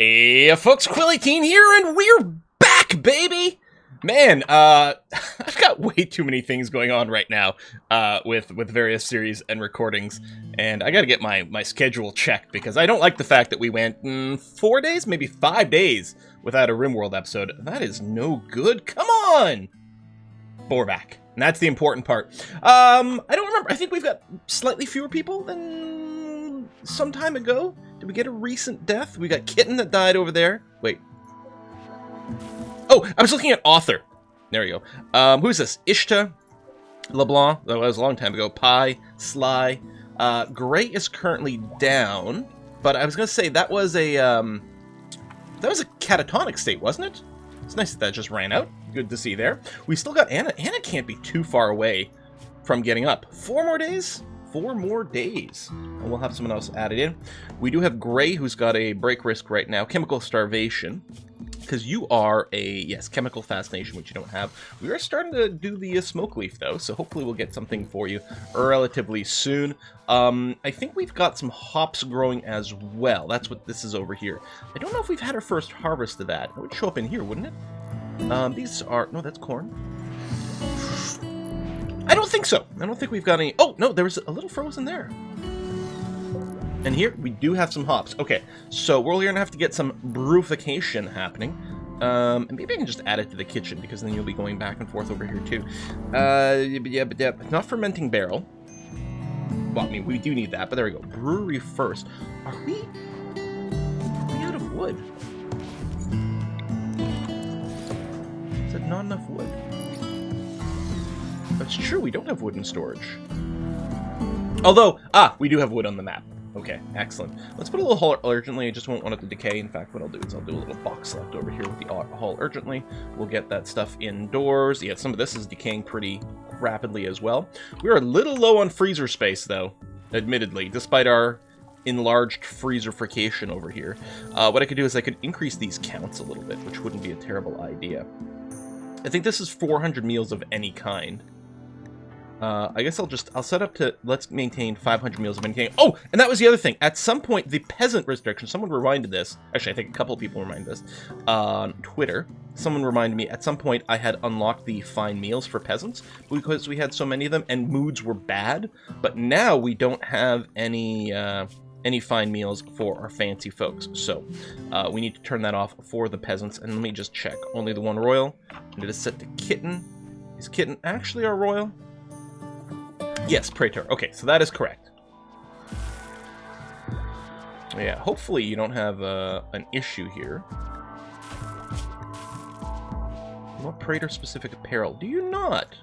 Hey, folks, Quilly here, and we're back, baby! Man, I've got way too many things going on right now, with various series and recordings, and I gotta get my schedule checked, because I don't like the fact that we went, 4 days, maybe 5 days, without a Rimworld episode. That is no good. Come on! But we're back, and that's the important part. I don't remember. I think we've got slightly fewer people than some time ago. Did we get a recent death? We got Kitten that died over there. Wait. Oh, I was looking at author. There we go. Who's this? Ishta LeBlanc. That was a long time ago. Pie. Sly. Gray is currently down. But I was going to say, that was a catatonic state, wasn't it? It's nice that just ran out. Good to see there. We still got Anna. Anna can't be too far away from getting up. 4 more days? 4 more days. And we'll have someone else added in. We do have Gray, who's got a break risk right now. Chemical starvation. Because you are a, yes, chemical fascination, which you don't have. We are starting to do the smoke leaf, though, so hopefully we'll get something for you relatively soon. I think we've got some hops growing as well. That's what this is over here. I don't know if we've had our first harvest of that. It would show up in here, wouldn't it? These are, no, that's corn. I don't think so. I don't think we've got any. Oh, no, there was a little frozen there. And here, we do have some hops. Okay, so we're going to have to get some brewification happening. And maybe I can just add it to the kitchen, because then you'll be going back and forth over here, too. Yeah. Not fermenting barrel. Well, I mean, we do need that, but there we go. Brewery first. Are we out of wood? Is that not enough wood? That's true, we don't have wood in storage. Although, we do have wood on the map. Okay, excellent. Let's put a little hull urgently. I just won't want it to decay. In fact, what I'll do is I'll do a little box left over here with the hull urgently. We'll get that stuff indoors. Yeah, some of this is decaying pretty rapidly as well. We're a little low on freezer space, though, admittedly, despite our enlarged freezerification over here. What I could do is I could increase these counts a little bit, which wouldn't be a terrible idea. I think this is 400 meals of any kind. I guess I'll set up to, let's maintain 500 meals of any kind. Oh, and that was the other thing. At some point, the peasant restriction, someone reminded this, actually I think a couple of people reminded this, on Twitter. Someone reminded me, at some point I had unlocked the fine meals for peasants, because we had so many of them, and moods were bad, but now we don't have any fine meals for our fancy folks, so we need to turn that off for the peasants. And let me just check, only the one royal, and it is set to Kitten. Is Kitten actually our royal? Yes, Praetor. Okay, so that is correct. Yeah, hopefully you don't have an issue here. What Praetor-specific apparel? Do you not?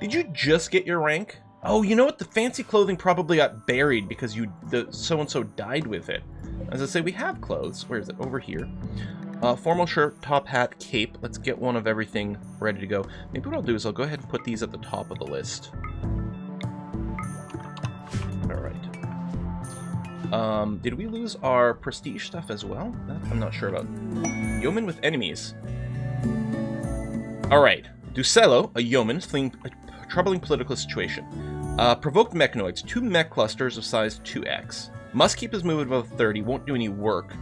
Did you just get your rank? Oh, you know what? The fancy clothing probably got buried because the so-and-so died with it. As I say, we have clothes. Where is it? Over here. Formal shirt, top hat, cape. Let's get one of everything ready to go. Maybe what I'll do is I'll go ahead and put these at the top of the list. Alright. Did we lose our prestige stuff as well? That I'm not sure about. Yeoman with enemies. Alright. Ducello, a yeoman, fleeing a troubling political situation. Provoked mechanoids, 2 mech clusters of size 2x. Must keep his movement above 30, won't do any work.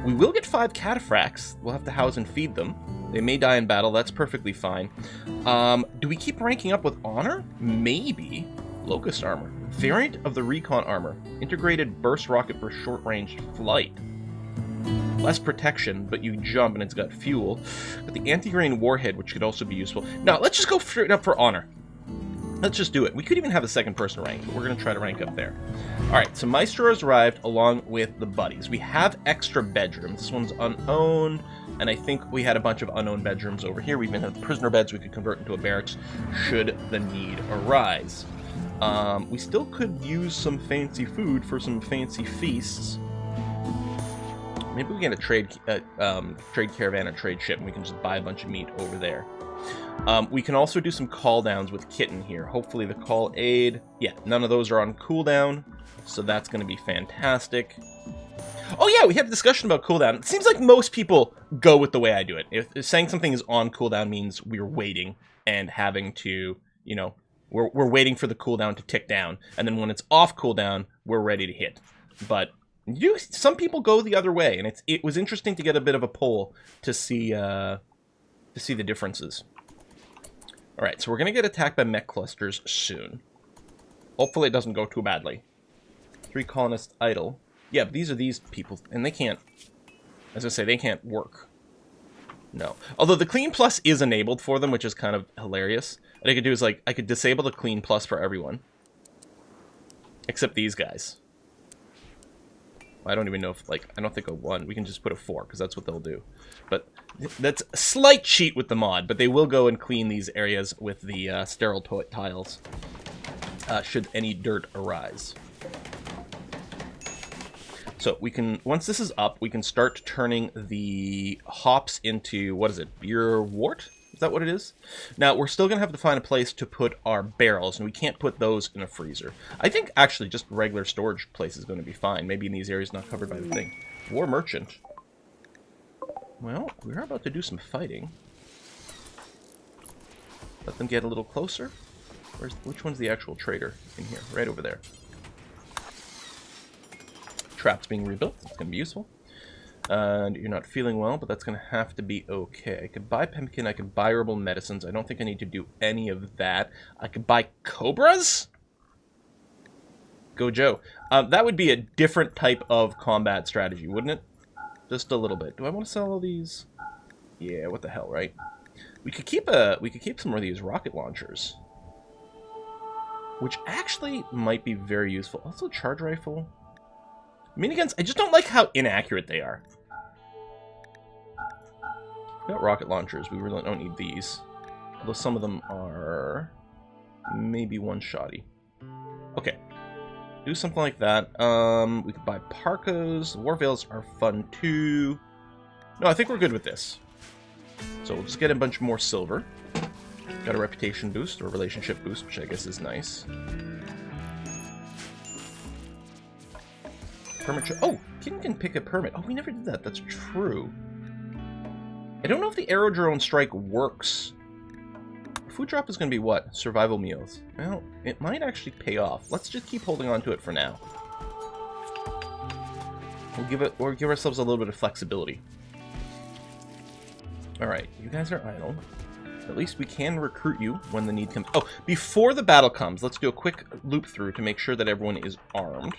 We will get 5 cataphracts. We'll have to house and feed them. They may die in battle. That's perfectly fine. Do we keep ranking up with honor? Maybe. Locust armor. Variant of the recon armor. Integrated burst rocket for short-range flight. Less protection, but you jump and it's got fuel. But the anti-grain warhead, which could also be useful. Now, let's just go straight up for honor. Let's just do it. We could even have a second person rank, but we're going to try to rank up there. Alright, so Maestro has arrived along with the buddies. We have extra bedrooms. This one's unowned, and I think we had a bunch of unowned bedrooms over here. We even have prisoner beds we could convert into a barracks should the need arise. We still could use some fancy food for some fancy feasts. Maybe we get a trade caravan or trade ship, and we can just buy a bunch of meat over there. We can also do some call downs with Kitten here. Hopefully the call aid. Yeah, none of those are on cooldown, so that's going to be fantastic. Oh yeah, we had a discussion about cooldown. It seems like most people go with the way I do it. If saying something is on cooldown means we're waiting and having to, you know, we're waiting for the cooldown to tick down, and then when it's off cooldown, we're ready to hit. But Some people go the other way, and it was interesting to get a bit of a poll to see the differences. All right, so we're gonna get attacked by mech clusters soon. Hopefully, it doesn't go too badly. 3 colonists idle. Yeah, but these are these people, and they can't. As I say, they can't work. No. Although the Clean Plus is enabled for them, which is kind of hilarious. What I could do is, like, I could disable the Clean Plus for everyone. Except these guys. I don't even know if, like, I don't think a 1. We can just put a 4, because that's what they'll do. But that's a slight cheat with the mod, but they will go and clean these areas with the sterile tiles, should any dirt arise. So we can, once this is up, we can start turning the hops into, what is it, beer wort? Is that what it is? Now, we're still going to have to find a place to put our barrels, and we can't put those in a freezer. I think, actually, just regular storage place is going to be fine. Maybe in these areas not covered by the thing. War merchant. Well, we're about to do some fighting. Let them get a little closer. Which one's the actual trader in here? Right over there. Trap's being rebuilt. It's going to be useful. And you're not feeling well, but that's going to have to be okay. I could buy pumpkin. I could buy herbal medicines. I don't think I need to do any of that. I could buy cobras? Go Joe. That would be a different type of combat strategy, wouldn't it? Just a little bit. Do I want to sell all these? Yeah, what the hell, right? We could keep some more of these rocket launchers, which actually might be very useful. Also, charge rifle. Miniguns, I just don't like how inaccurate they are. We got rocket launchers. We really don't need these. Although some of them are maybe one-shotty. Okay. Do something like that. We could buy parkas. War veils are fun too. No, I think we're good with this. So we'll just get a bunch more silver. Got a reputation boost, or a relationship boost, which I guess is nice. Permit. Oh, King can pick a permit. Oh, we never did that. That's true. I don't know if the aerodrone strike works. Food drop is going to be what? Survival meals. Well, it might actually pay off. Let's just keep holding on to it for now. We'll give ourselves a little bit of flexibility. All right, you guys are idle. At least we can recruit you when the need comes. Oh, before the battle comes, let's do a quick loop through to make sure that everyone is armed.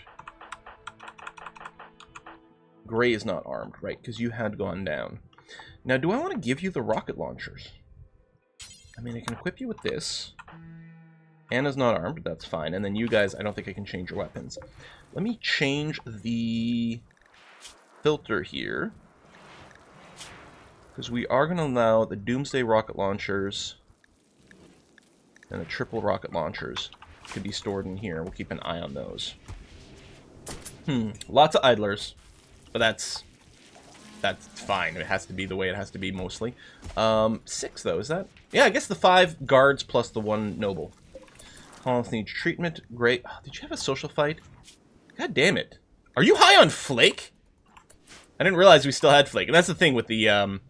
Gray is not armed, right? Because you had gone down. Now, do I want to give you the rocket launchers? I mean, I can equip you with this. Anna's not armed, but that's fine. And then you guys, I don't think I can change your weapons. Let me change the filter here. Because we are going to allow the Doomsday rocket launchers and the triple rocket launchers to be stored in here. We'll keep an eye on those. Lots of idlers. But that's fine. It has to be the way it has to be, mostly. 6, though, is that? Yeah, I guess the 5 guards plus the 1 noble. Colonists need treatment. Great. Oh, did you have a social fight? God damn it. Are you high on Flake? I didn't realize we still had Flake. And that's the thing with the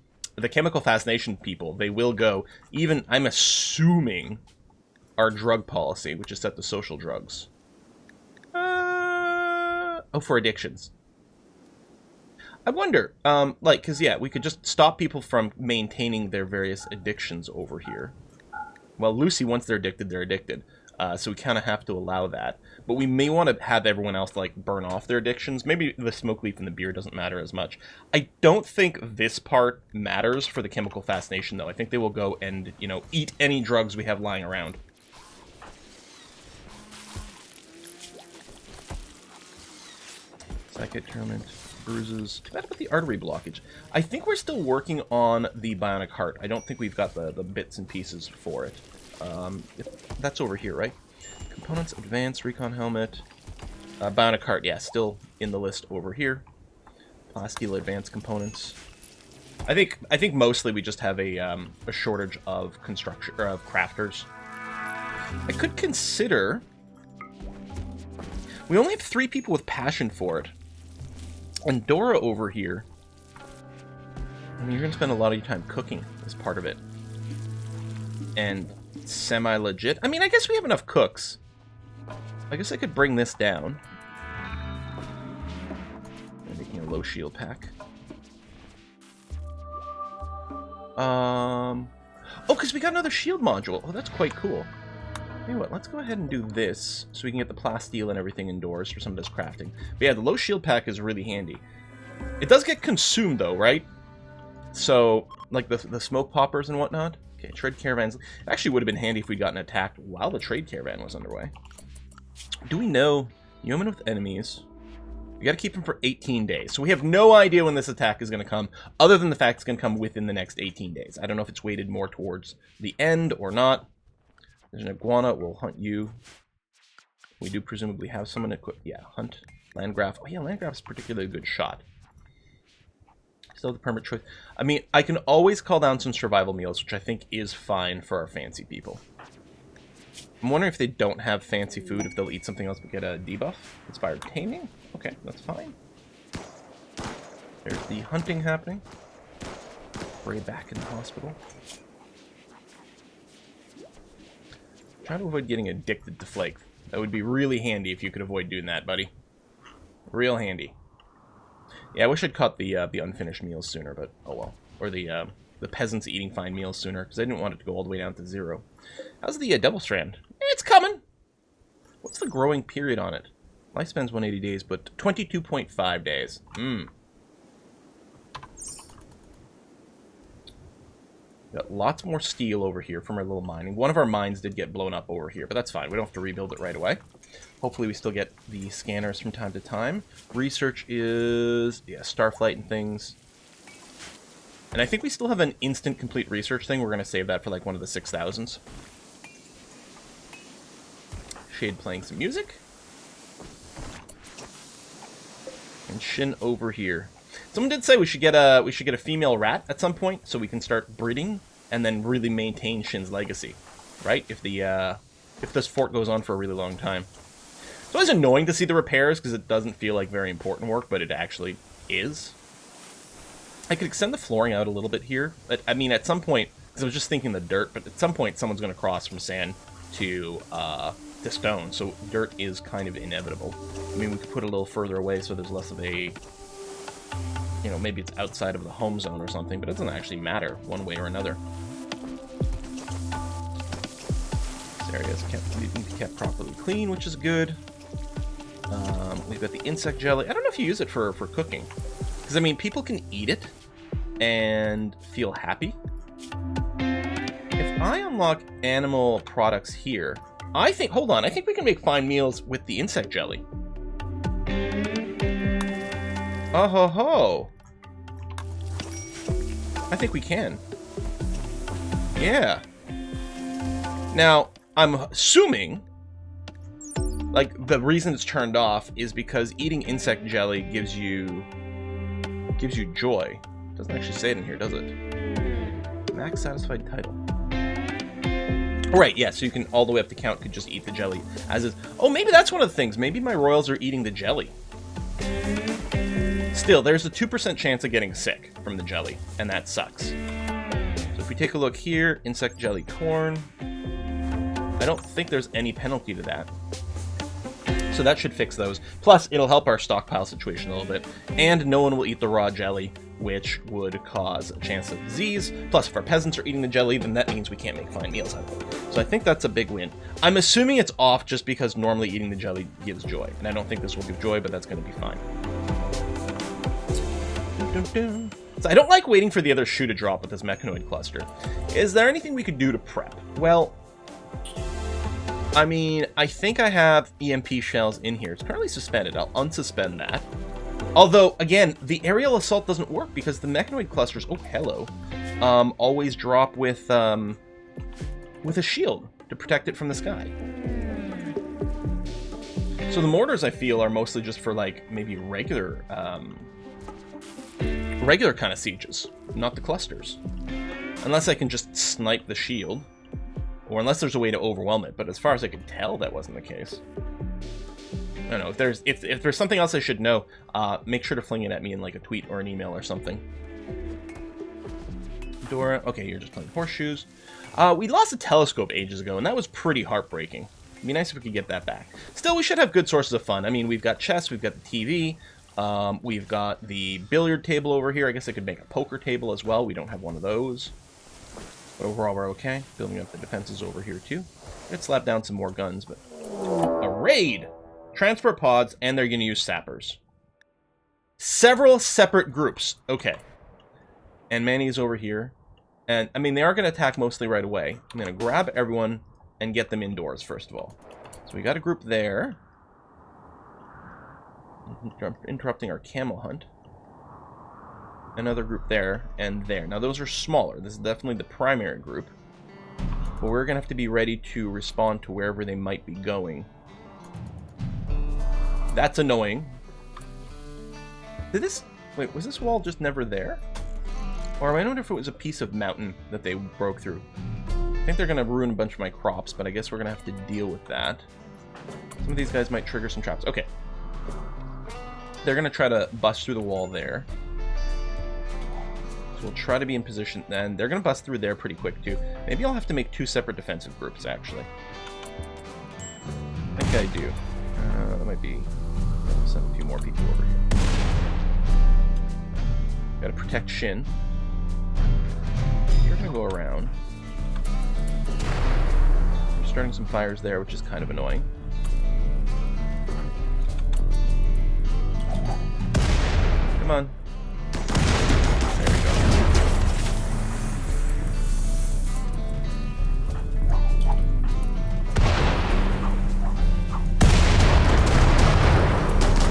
chemical fascination people. They will go, even, I'm assuming, our drug policy, which is set to social drugs. Oh, for addictions. I wonder, like, because, yeah, we could just stop people from maintaining their various addictions over here. Well, Lucy, once they're addicted. So we kind of have to allow that. But we may want to have everyone else, like, burn off their addictions. Maybe the smoke leaf and the beer doesn't matter as much. I don't think this part matters for the chemical fascination, though. I think they will go and, you know, eat any drugs we have lying around. Psychic torment. Bruises. Too bad about the artery blockage. I think we're still working on the bionic heart. I don't think we've got the bits and pieces for it. That's over here, right? Components, advanced, recon helmet. Bionic heart, yeah, still in the list over here. Plasteel advanced components. I think mostly we just have a shortage of construction, or of crafters. I could consider... We only have 3 people with passion for it. And Dora over here, I mean, you're going to spend a lot of your time cooking as part of it. And semi-legit. I mean, I guess we have enough cooks. I guess I could bring this down. Making a low shield pack. Oh, because we got another shield module. Oh, that's quite cool. Tell you what, let's go ahead and do this so we can get the plasteel and everything indoors for some of this crafting. But yeah, the low shield pack is really handy. It does get consumed though, right? So, like the smoke poppers and whatnot. Okay, trade caravans. It actually would have been handy if we'd gotten attacked while the trade caravan was underway. Do we know yeoman with enemies? We gotta keep them for 18 days. So we have no idea when this attack is gonna come, other than the fact it's gonna come within the next 18 days. I don't know if it's weighted more towards the end or not. There's an iguana, we'll hunt you. We do presumably have someone equipped. Yeah, hunt. Landgraf. Oh yeah, Landgraf's a particularly good shot. Still the permit choice. I mean, I can always call down some survival meals, which I think is fine for our fancy people. I'm wondering if they don't have fancy food, if they'll eat something else but get a debuff. Inspired taming? Okay, that's fine. There's the hunting happening. Bray back in the hospital. Try to avoid getting addicted to flake. That would be really handy if you could avoid doing that, buddy. Real handy. Yeah, I wish I'd caught the unfinished meals sooner, but oh well. Or the peasants eating fine meals sooner, because I didn't want it to go all the way down to 0. How's the double strand? It's coming! What's the growing period on it? Lifespan's 180 days, but 22.5 days. Got lots more steel over here from our little mining. One of our mines did get blown up over here, but that's fine. We don't have to rebuild it right away. Hopefully we still get the scanners from time to time. Research is, yeah, Starflight and things. And I think we still have an instant complete research thing. We're going to save that for like one of the 6,000s. Shade playing some music. And Shin over here. Someone did say we should get a female rat at some point so we can start breeding and then really maintain Shin's legacy, right? If this fort goes on for a really long time. It's always annoying to see the repairs because it doesn't feel like very important work, but it actually is. I could extend the flooring out a little bit here. I mean, at some point, because I was just thinking the dirt, but at some point someone's going to cross from sand to stone, so dirt is kind of inevitable. I mean, we could put it a little further away so there's less of a, you know, maybe it's outside of the home zone or something, but it doesn't actually matter one way or another. This area is need to be kept properly clean, which is good. We've got the insect jelly. I don't know if you use it for cooking, because I mean, people can eat it and feel happy. If I unlock animal products here, I think, hold on, I think we can make fine meals with the insect jelly. Oh ho ho! I think we can. Yeah. Now, I'm assuming, like, the reason it's turned off is because eating insect jelly gives you joy. Doesn't actually say it in here, does it? Max satisfied title. Right, yeah, so you can, all the way up to count, could just eat the jelly as is. Oh, maybe that's one of the things. Maybe my royals are eating the jelly. Still, there's a 2% chance of getting sick from the jelly, and that sucks. So if we take a look here, insect jelly corn, I don't think there's any penalty to that. So that should fix those. Plus, it'll help our stockpile situation a little bit, and no one will eat the raw jelly, which would cause a chance of disease. Plus, if our peasants are eating the jelly, then that means we can't make fine meals out of it. So I think that's a big win. I'm assuming it's off just because normally eating the jelly gives joy, and I don't think this will give joy, but that's going to be fine. So I don't like waiting for the other shoe to drop with this mechanoid cluster. Is there anything we could do to prep? Well, I mean, I think I have EMP shells in here. It's currently suspended. I'll unsuspend that. Although, again, the aerial assault doesn't work because the mechanoid clusters, oh, hello, always drop with a shield to protect it from the sky. So the mortars, I feel, are mostly just for, like, maybe regular kind of sieges, not the clusters. Unless I can just snipe the shield. Or unless there's a way to overwhelm it, but as far as I could tell, that wasn't the case. I don't know, if there's something else I should know, make sure to fling it at me in like a tweet or an email or something. Dora, okay, you're just playing horseshoes. We lost a telescope ages ago, and that was pretty heartbreaking. It'd be nice if we could get that back. Still, we should have good sources of fun. I mean, we've got chess, we've got the TV. We've got the billiard table over here. I guess I could make a poker table as well. We don't have one of those. But overall, we're okay. Building up the defenses over here, too. Let's slap down some more guns, but... A raid! Transfer pods, and they're going to use sappers. Several separate groups. Okay. And Manny's over here. And, I mean, they are going to attack mostly right away. I'm going to grab everyone and get them indoors, first of all. So we got a group there. Interrupting our camel hunt. Another group there and there. Now, those are smaller. This is definitely the primary group. But we're going to have to be ready to respond to wherever they might be going. That's annoying. Did this... Wait, was this wall just never there? Or I wonder if it was a piece of mountain that they broke through. I think they're going to ruin a bunch of my crops, but I guess we're going to have to deal with that. Some of these guys might trigger some traps. Okay. They're going to try to bust through the wall there. So we'll try to be in position then. They're going to bust through there pretty quick, too. Maybe I'll have to make 2 separate defensive groups, actually. I think I do. That might be... I'll send a few more people over here. Gotta protect Shin. You're gonna go around. We're starting some fires there, which is kind of annoying. Come on. There we go.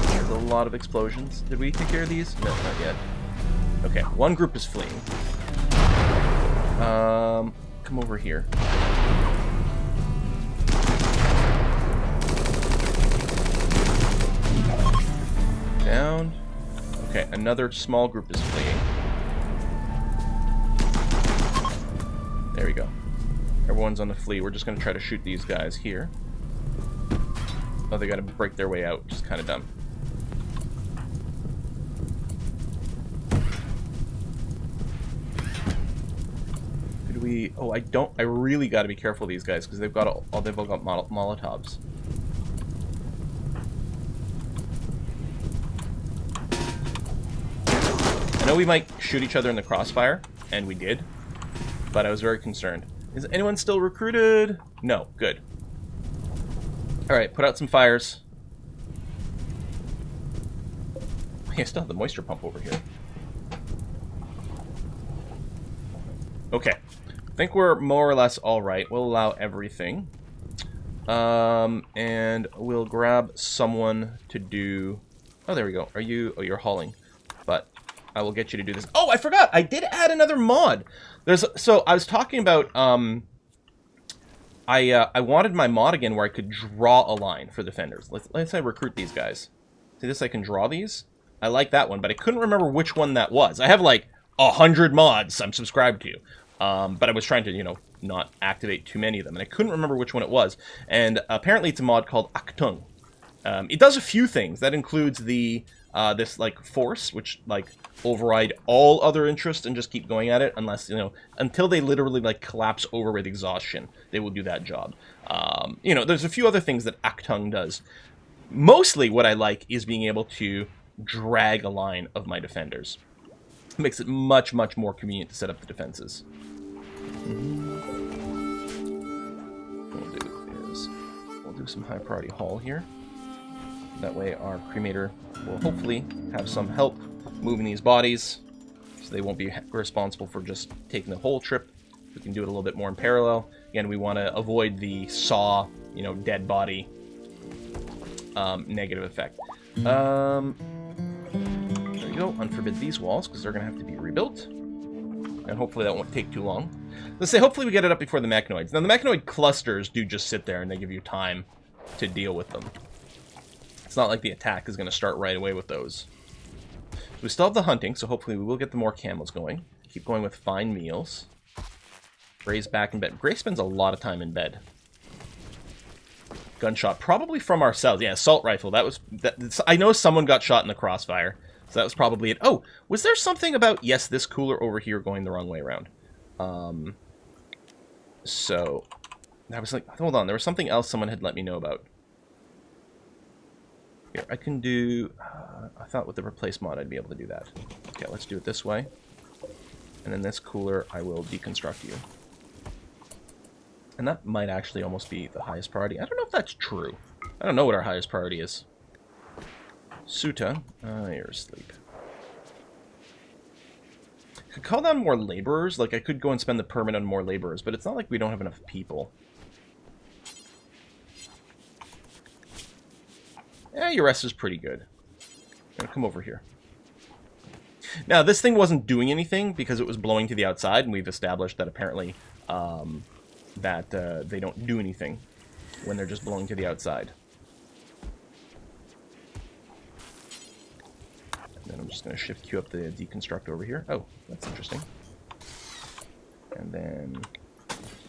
There's a lot of explosions. Did we take care of these? No, not yet. Okay, one group is fleeing. Come over here. Down. Okay, another small group is fleeing. There we go. Everyone's on the flee. We're just going to try to shoot these guys here. Oh, they got to break their way out, which is kind of dumb. Oh, I really got to be careful of these guys because they've all got Molotovs. I know we might shoot each other in the crossfire, and we did, but I was very concerned. Is anyone still recruited? No, good. Alright, put out some fires. I still have the moisture pump over here. Okay. I think we're more or less alright. We'll allow everything. And we'll grab someone to do... Oh, there we go. Are you... Oh, you're hauling. But I will get you to do this. Oh, I forgot! I did add another mod! So, I was talking about... I wanted my mod again where I could draw a line for defenders. Let's say recruit these guys. See this? I can draw these. I like that one, but I couldn't remember which one that was. I have, like, 100 mods I'm subscribed to. But I was trying to, you know, not activate too many of them, and I couldn't remember which one it was. And apparently it's a mod called Aktung. It does a few things. That includes the this like force, which like override all other interests and just keep going at it, unless, you know, until they literally like collapse over with exhaustion. They will do that job. You know, there's a few other things that Aktung does. Mostly what I like is being able to drag a line of my defenders. It makes it much, much more convenient to set up the defenses. We'll do some high priority haul here. That way our cremator will hopefully have some help moving these bodies, so they won't be responsible for just taking the whole trip. We can do it a little bit more in parallel. Again, we want to avoid the saw, you know, dead body negative effect. There you go. Unforbid these walls because they're going to have to be rebuilt. And hopefully that won't take too long. Let's say hopefully we get it up before the mechanoids. Now the mechanoid clusters do just sit there and they give you time to deal with them. It's not like the attack is going to start right away with those. So we still have the hunting, so hopefully we will get the more camels going. Keep going with fine meals. Gray's back in bed. Gray spends a lot of time in bed. Gunshot, probably from ourselves. Yeah, assault rifle. I know someone got shot in the crossfire. So that was probably it. Oh, was there something about, yes, this cooler over here going the wrong way around? So, I was like, hold on, there was something else someone had let me know about. Here, I can do... I thought with the replace mod I'd be able to do that. Okay, let's do it this way. And then this cooler, I will deconstruct you. And that might actually almost be the highest priority. I don't know if that's true. I don't know what our highest priority is. Suta, you're asleep. I could call down more laborers. Like, I could go and spend the permit on more laborers, but it's not like we don't have enough people. Yeah, your rest is pretty good. Come over here. Now, this thing wasn't doing anything because it was blowing to the outside, and we've established that apparently they don't do anything when they're just blowing to the outside. And then I'm just going to shift queue up the deconstruct over here. Oh, that's interesting. And then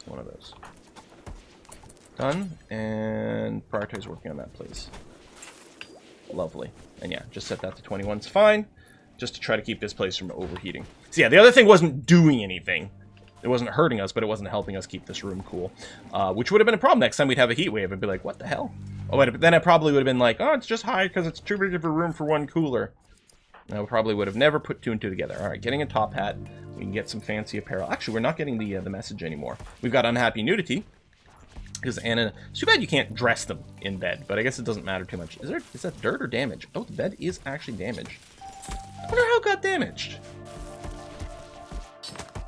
one of those. Done. And prioritize working on that, please. Lovely. And yeah, just set that to 21's fine. Just to try to keep this place from overheating. So yeah, the other thing wasn't doing anything. It wasn't hurting us, but it wasn't helping us keep this room cool. Which would have been a problem next time we'd have a heat wave. I'd be like, what the hell? Oh, but then I probably would have been like, oh, it's just high because it's too big of a room for one cooler. And I probably would have never put two and two together. All right, getting a top hat. We can get some fancy apparel. Actually, we're not getting the message anymore. We've got unhappy nudity. Because Anna... It's too bad you can't dress them in bed, but I guess it doesn't matter too much. Is that dirt or damage? Oh, the bed is actually damaged. I wonder how it got damaged.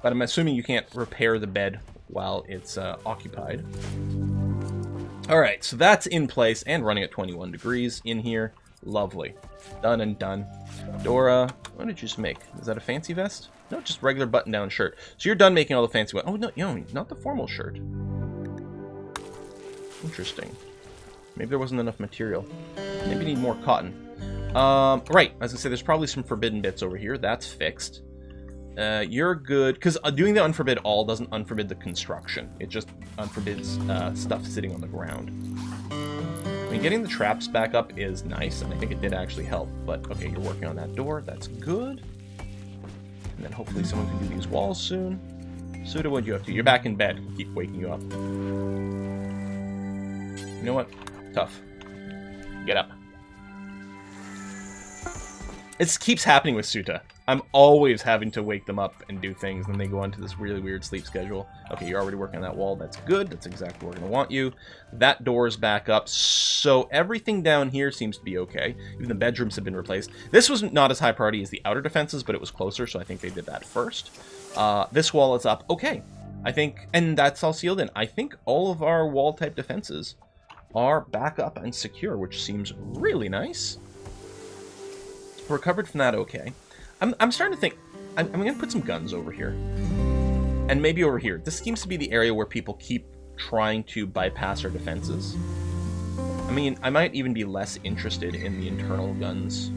But I'm assuming you can't repair the bed while it's occupied. Alright, so that's in place and running at 21 degrees in here. Lovely. Done and done. Dora, what did you just make? Is that a fancy vest? No, just regular button-down shirt. So you're done making all the fancy... Oh, no, not the formal shirt. Interesting. Maybe there wasn't enough material. Maybe you need more cotton. Right, as I say, there's probably some forbidden bits over here. That's fixed. You're good, because doing the unforbid all doesn't unforbid the construction. It just unforbids stuff sitting on the ground. I mean, getting the traps back up is nice, and I think it did actually help. But, okay, you're working on that door. That's good. And then hopefully someone can do these walls soon. Suda, what'd you have to? You're back in bed. Keep waking you up. You know what? Tough. Get up. It keeps happening with Suta. I'm always having to wake them up and do things, and they go onto this really weird sleep schedule. Okay, you're already working on that wall. That's good. That's exactly where we're going to want you. That door is back up, so everything down here seems to be okay. Even the bedrooms have been replaced. This was not as high priority as the outer defenses, but it was closer, so I think they did that first. This wall is up. Okay. I think, and that's all sealed in. I think all of our wall-type defenses are back up and secure, which seems really nice. Recovered from that, okay. I'm starting to think, I'm going to put some guns over here. And maybe over here. This seems to be the area where people keep trying to bypass our defenses. I mean, I might even be less interested in the internal guns.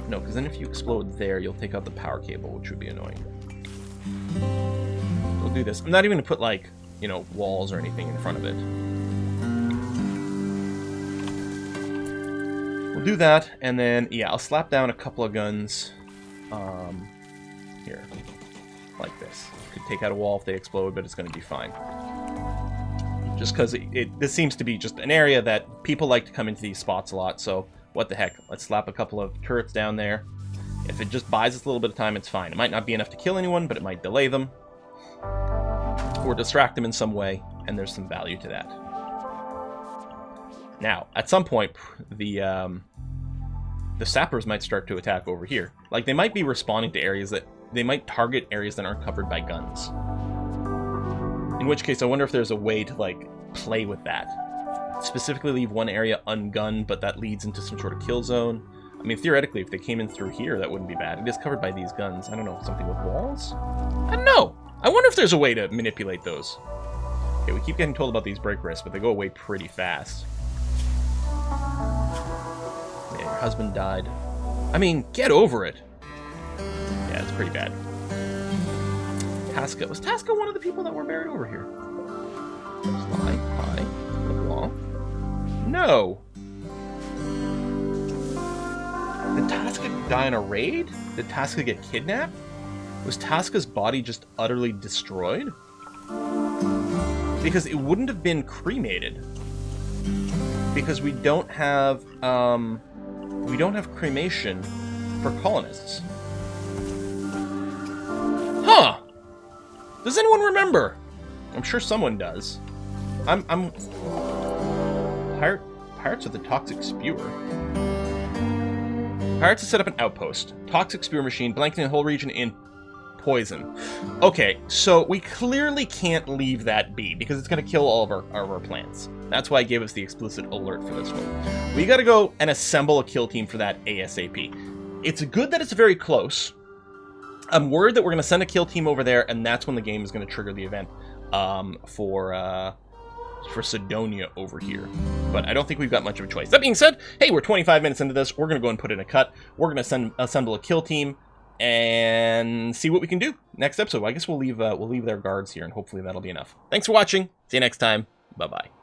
No, because then if you explode there, you'll take out the power cable, which would be annoying. We'll do this. I'm not even going to put, like, you know, walls or anything in front of it. We'll do that, and then, yeah, I'll slap down a couple of guns, here, like this. Could take out a wall if they explode, but it's going to be fine. Just because this seems to be just an area that people like to come into these spots a lot, so what the heck. Let's slap a couple of turrets down there. If it just buys us a little bit of time, it's fine. It might not be enough to kill anyone, but it might delay them. Or distract them in some way, and there's some value to that. Now, at some point, the sappers might start to attack over here. Like, they might be responding to areas that... They might target areas that aren't covered by guns. In which case, I wonder if there's a way to, like, play with that. Specifically leave one area ungunned, but that leads into some sort of kill zone. I mean, theoretically, if they came in through here, that wouldn't be bad. It is covered by these guns. I don't know, something with walls? I don't know! I wonder if there's a way to manipulate those. Okay, we keep getting told about these break risks, but they go away pretty fast. Yeah, your husband died. I mean, get over it! Yeah, it's pretty bad. Tasca. Was Tasca one of the people that were buried over here? Sly, hi, LeBlanc. No! Did Tasca die in a raid? Did Tasca get kidnapped? Was Tasca's body just utterly destroyed? Because it wouldn't have been cremated. because we don't have cremation for colonists. Huh? Does anyone remember? I'm sure someone does. Pirates of the Toxic Spewer. Pirates have set up an outpost. Toxic spewer machine, blanketing the whole region in poison. Okay, so we clearly can't leave that be, because it's going to kill all of our plants. That's why I gave us the explicit alert for this one. We got to go and assemble a kill team for that ASAP. It's good that it's very close. I'm worried that we're going to send a kill team over there, and that's when the game is going to trigger the event for Sidonia over here. But I don't think we've got much of a choice. That being said, hey, we're 25 minutes into this. We're going to go and put in a cut. We're going to assemble a kill team and see what we can do next episode. I guess we'll leave their guards here, and hopefully that'll be enough. Thanks for watching. See you next time. Bye-bye.